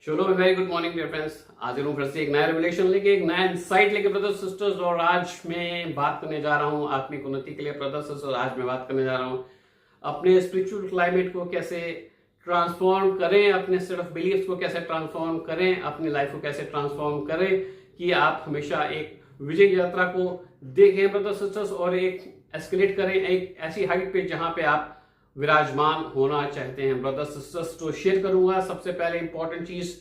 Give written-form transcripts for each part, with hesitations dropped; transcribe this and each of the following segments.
चलो very good morning dear friends. आज हूँ फिर से एक नया रिवलेशन लेके, एक नया इंसाइट लेके ब्रदर्स सिस्टर्स। और आज मैं बात करने जा रहा हूँ आत्मिक उन्नति के लिए ब्रदर्स सिस्टर्स। आज मैं बात करने जा रहा हूँ अपने स्पिरिचुअल क्लाइमेट को कैसे ट्रांसफॉर्म करें, अपने सेट ऑफ बिलीफ्स को कैसे ट्रांसफॉर्म करें, अपनी लाइफ को कैसे ट्रांसफॉर्म करें कि आप हमेशा एक विजय यात्रा को देखें ब्रदर्स सिस्टर्स, और एक एस्केलेट करें एक ऐसी हाइट पे जहाँ पे आप विराजमान होना चाहते हैं ब्रदर्स सिस्टर्स। तो शेयर करूंगा सबसे पहले इंपॉर्टेंट चीज।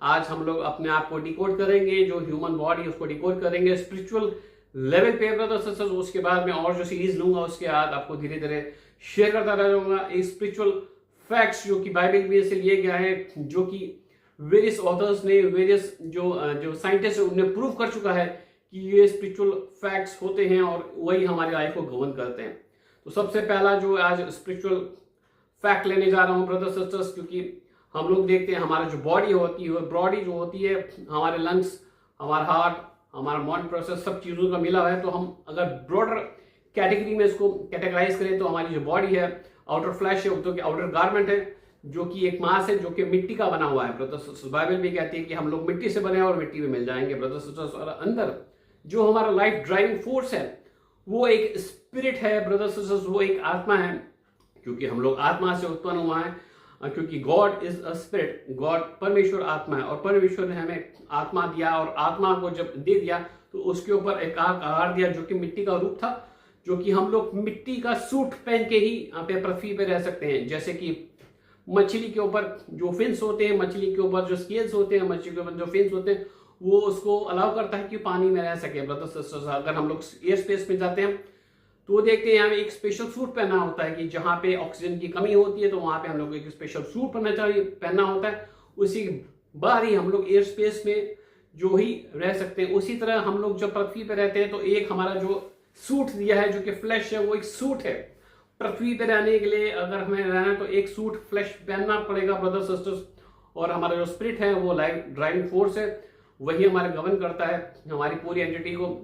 आज हम लोग अपने आप को डिकोड करेंगे, जो ह्यूमन बॉडी उसको डिकोड करेंगे स्पिरिचुअल लेवल पे ब्रदर्स सिस्टर्स। उसके बाद मैं और जो सीरीज लूंगा उसके बाद आपको धीरे धीरे शेयर करता रहूंगा एक स्पिरिचुअल फैक्ट्स जो कि बाइबल में से लिए गया है, जो कि वेरियस ऑथर्स ने, वेरियस जो साइंटिस्ट उन्होंने प्रूव कर चुका है कि ये स्पिरिचुअल फैक्ट्स होते हैं और वही हमारी लाइफ को गवर्न करते हैं। तो सबसे पहला जो आज स्पिरिचुअल फैक्ट लेने जा रहा हूं ब्रदर्स सिस्टर्स, क्योंकि हम लोग देखते हैं हमारा जो बॉडी होती है, बॉडी जो होती है, हमारे लंग्स, हमारा हार्ट, हमारा माइंड प्रोसेस, सब चीजों का मिला हुआ है। तो हम अगर ब्रॉडर कैटेगरी में इसको कैटेगराइज करें तो हमारी जो बॉडी है, आउटर फ्लैश है, तो आउटर गारमेंट है, जो कि एक मांस है जो कि मिट्टी का बना हुआ है ब्रदर्स सिस्टर्स। बाइबल भी कहती है कि हम लोग मिट्टी से बने हैं और मिट्टी में मिल जाएंगे ब्रदर्स सिस्टर्स। और अंदर जो हमारा लाइफ ड्राइविंग फोर्स है वो एक स्पिरिट है ब्रदर्स सिस्टर्स, वो एक आत्मा है, क्योंकि हम लोग आत्मा से उत्पन्न हुआ है, क्योंकि God is a spirit, God परमेश्वर आत्मा है। और परमेश्वर ने हमें आत्मा दिया, और आत्मा को जब दे दिया तो उसके ऊपर एक आकार दिया जो कि मिट्टी का रूप था, जो कि हम लोग मिट्टी का सूट पहन के ही यहाँ पे पृथ्वी पे रह सकते हैं। जैसे कि मछली के ऊपर जो फिन्स होते हैं, मछली के ऊपर जो स्केल्स होते हैं, मछली के ऊपर जो फिन्स होते हैं, वो उसको अलाउ करता है कि पानी में रह सके ब्रदर्स सिस्टर्स। अगर हम लोग एयर स्पेस में जाते हैं तो देखते हैं यहाँ एक स्पेशल सूट पहनना होता है कि जहाँ पे ऑक्सीजन की कमी होती है तो वहां पे हम लोग एक स्पेशल सूट पहनना होता है। उसी बाद ही हम लोग एयर स्पेस में जो ही रह सकते हैं। उसी तरह हम लोग जब पृथ्वी पे रहते हैं तो एक हमारा जो सूट दिया है, जो कि फ्लैश है, वो एक सूट है पृथ्वी पे रहने के लिए। अगर हमें रहना है तो एक सूट फ्लैश पहनना पड़ेगा ब्रदर्स सिस्टर्स। और हमारा जो स्पिरिट है वो लाइफ ड्राइविंग फोर्स है, वही हमारे गवर्न करता है हमारी पूरी एंटिटी को।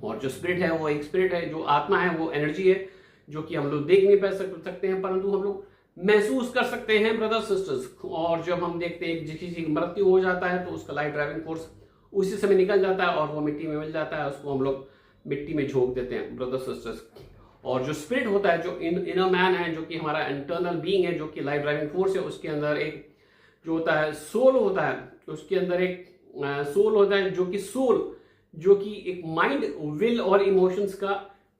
और जो स्पिरिट है वो एक स्पिरिट है, जो आत्मा है वो एनर्जी है, जो कि हम लोग देख नहीं पा सकते हैं परंतु हम लोग महसूस कर सकते हैं ब्रदर्स सिस्टर्स। और जब हम देखते हैं किसी की मृत्यु हो जाता है तो उसका लाइफ ड्राइविंग फोर्स उसी समय निकल जाता है और वो मिट्टी में मिल जाता है, उसको हम लोग मिट्टी में झोंक देते हैं ब्रदर्स सिस्टर्स। और जो स्पिरिट होता है, जो इनर मैन है, जो कि हमारा इंटरनल बीइंग है, जो कि लाइफ ड्राइविंग फोर्स है, उसके अंदर एक जो होता है सोल होता है, उसके अंदर एक सोल होता है, जो कि सोल जो कि एक माइंड, विल और इमोशंस का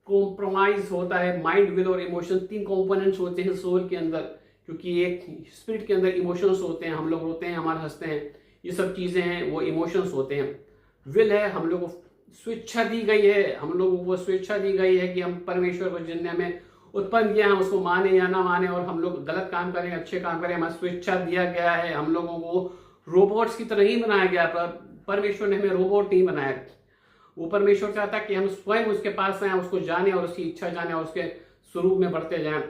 कॉम्प्रोमाइज होता है। माइंड, विल और इमोशंस तीन कंपोनेंट्स होते हैं सोल के अंदर, क्योंकि एक स्पिरिट के अंदर इमोशंस होते हैं, हम लोग रोते हैं, हमारे हंसते हैं, ये सब चीजें हैं, वो इमोशंस होते हैं। विल है, हम लोग को स्वेच्छा दी गई है, हम लोगों को स्वेच्छा दी गई है कि हम परमेश्वर को जिन्हें हमें उत्पन्न किया, हम उसको माने या ना माने, और हम लोग गलत काम करें अच्छे काम करें, हमें स्वेच्छा दिया गया है। हम लोगों को रोबोट्स की तरह ही बनाया गया, परमेश्वर ने हमें रोबोट नहीं बनाया। वो परमेश्वर चाहता है कि हम स्वयं उसके पास आए, उसको जाने और उसकी इच्छा जाने और उसके स्वरूप में बढ़ते जाएं।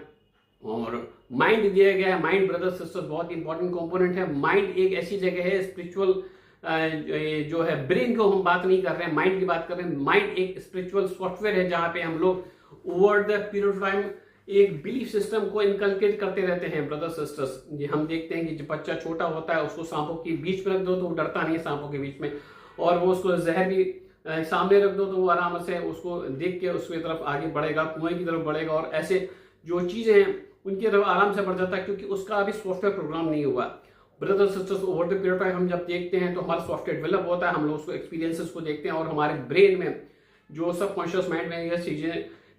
और माइंड दिया गया है। माइंड ब्रदर्स सिस्टर्स बहुत इंपॉर्टेंट कंपोनेंट है। माइंड एक ऐसी जगह है, स्पिरिचुअल जो है ब्रेन को हम बात नहीं कर रहे हैं, माइंड की बात कर रहे हैं। माइंड एक स्पिरिचुअल सॉफ्टवेयर है जहां पे हम लोग over the period of time एक बिलीफ सिस्टम को इनकलकेट करते रहते हैं ब्रदर्स सिस्टर्स। ये हम देखते हैं कि जब बच्चा छोटा होता है उसको सांपों के बीच में रख दो तो वो डरता नहीं है सांपों के बीच में, और वो उसको जहर भी सामने रख दो तो वो आराम से उसको देख के उसकी तरफ आगे बढ़ेगा, कुएं की तरफ बढ़ेगा, और ऐसे जो चीजें हैं उनकी तरफ आराम से बढ़ जाता है, क्योंकि उसका अभी सॉफ्टवेयर प्रोग्राम नहीं हुआ। Brothers sisters, over the period time हम जब देखते हैं तो हमारा सॉफ्टवेयर डेवलप होता है, हम लोग उसको एक्सपीरियंसेस को देखते हैं, और हमारे ब्रेन में जो सबकॉन्शियस माइंड में ये चीजें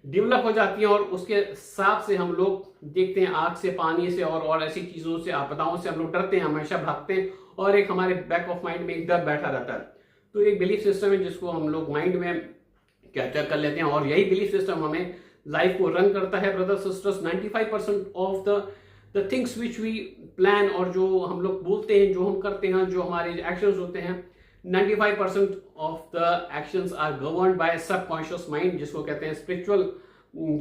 डेवलप हो जाती हैं, और उसके हिसाब से हम लोग देखते हैं आग से, पानी से और ऐसी चीजों से, आपदाओं से हम लोग डरते हैं, हमेशा भागते हैं, और एक हमारे बैक ऑफ माइंड में एक डर बैठा रहता है। तो एक बिलीफ सिस्टम है जिसको हम लोग माइंड में कैप्चर कर लेते हैं, और यही बिलीफ सिस्टम हमें लाइफ को रन करता है brothers sisters. 95% of the things which we plan, और जो हम लोग बोलते हैं, जो हम करते हैं, जो हमारे एक्शंस होते हैं, 95% of the actions are governed by subconscious mind, जिसको कहते हैं स्पिरिचुअल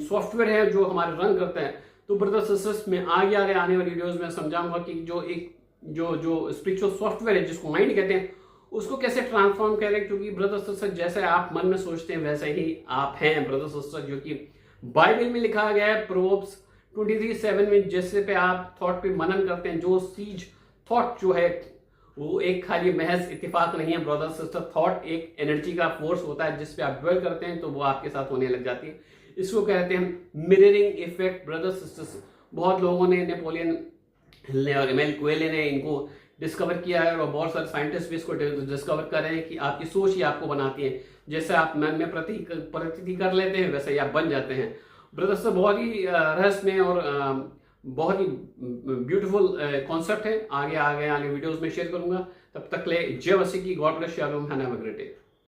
सॉफ्टवेयर है जो हमारे रन करता है। तो ब्रदर्स सिस्टर्स में आगे आने वाली वीडियोस में समझाऊंगा कि जो स्पिरिचुअल सॉफ्टवेयर है जिसको माइंड कहते हैं, उसको कैसे ट्रांसफॉर्म करें, क्योंकि ब्रदर्स सिस्टर्स जैसे आप मन में सोचते हैं वैसे ही आप हैं ब्रदर्स सिस्टर्स, जो कि बाइबल में लिखा गया है प्रोवर्ब्स 23:7 में। जैसे पे आप थॉट पे मनन करते हैं, जो सीज थॉट जो है वो एक खाली महज इत्तेफाक नहीं है ब्रदर सिस्टर, थॉट एक एनर्जी का फोर्स होता है जिस पे आप ड्वेल करते हैं तो वो आपके साथ होने लग जाती है। इसको कहते हैं मिररिंग इफेक्ट ब्रदर सिस्टर्स। बहुत लोगों ने, नेपोलियन हिल ने और एमएल क्वेले ने इनको डिस्कवर किया है, और बहुत सारे साइंटिस्ट भी इसको डिस्कवर कर रहे हैं कि आपकी सोच ही आपको बनाती है। जैसे आप मन में प्रतीति कर लेते हैं वैसे ही आप बन जाते हैं। ब्रदर्स बहुत ही रहस्यमय और बहुत ही ब्यूटीफुल कॉन्सेप्ट है। आगे वीडियोस में शेयर करूंगा। तब तक ले जय मसीह की, God bless you, have a great day.